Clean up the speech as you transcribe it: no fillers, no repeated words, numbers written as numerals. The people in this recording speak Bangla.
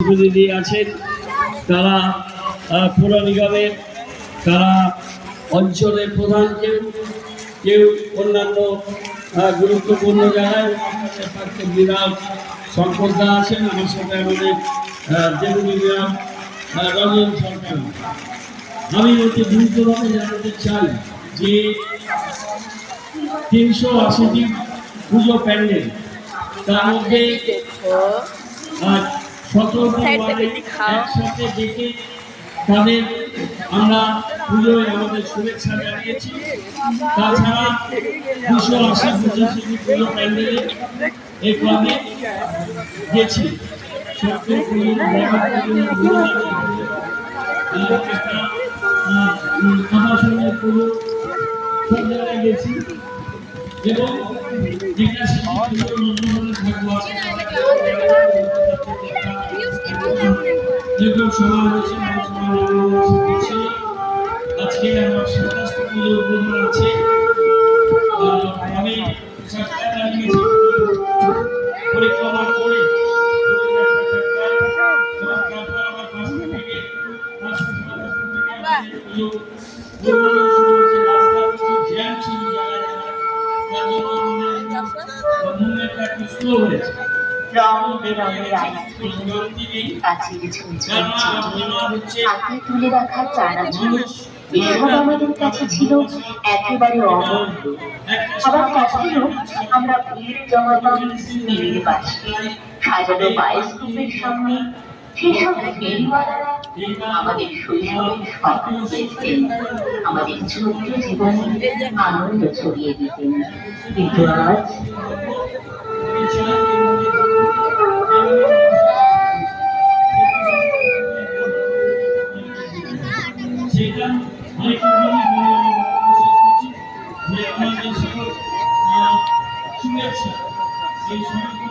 প্রতিনিধি আছেন, তারা পৌর নিগমের, তারা অঞ্চলের প্রধান, কেউ কেউ অন্যান্য গুরুত্বপূর্ণ জায়গায় বিরাট সম্পদা আছেন। আমার সাথে আমাদের ডেপুটি মেয়র রঞ্জন সরকার। আমি অতি দ্রুতভাবে জানাতে চাই যে 380টি পুজো প্যান্ডেল, তার মধ্যে 17টি একসাথে ডেকে তাদের আমরা পুজোয় আমাদের শুভেচ্ছা জানিয়েছি। তাছাড়া 280 পুজো প্যান্ডেলে এই ক্লাবে গেছি। আবাসনের পুজো সব জায়গায় গেছি এবং যেটা যেরকম সময় হয়েছে আজকে আমার 27 পুজো উদ্বোধন আছে। আমি পরিক্রমা করে রং বেরঙের কাছের ঝুলঝুল হাতে তুলে রাখা চারাগুলো এসব আমাদের কাছে ছিল একেবারে অমূল্য। আবার কখনো আমরা ভিড় জমাতাম স্টিলের বাস্কে সাজানো বায়োস্কোপের সামনে। সেসব ফেরিওয়ালারা আমাদের শৈশবের স্বপ্ন হয়েছেন, আমাদের ছোট্ট জীবনে আনন্দ ছড়িয়ে দিতেন। কিন্তু আজ শুভেচ্ছা এই সমস্ত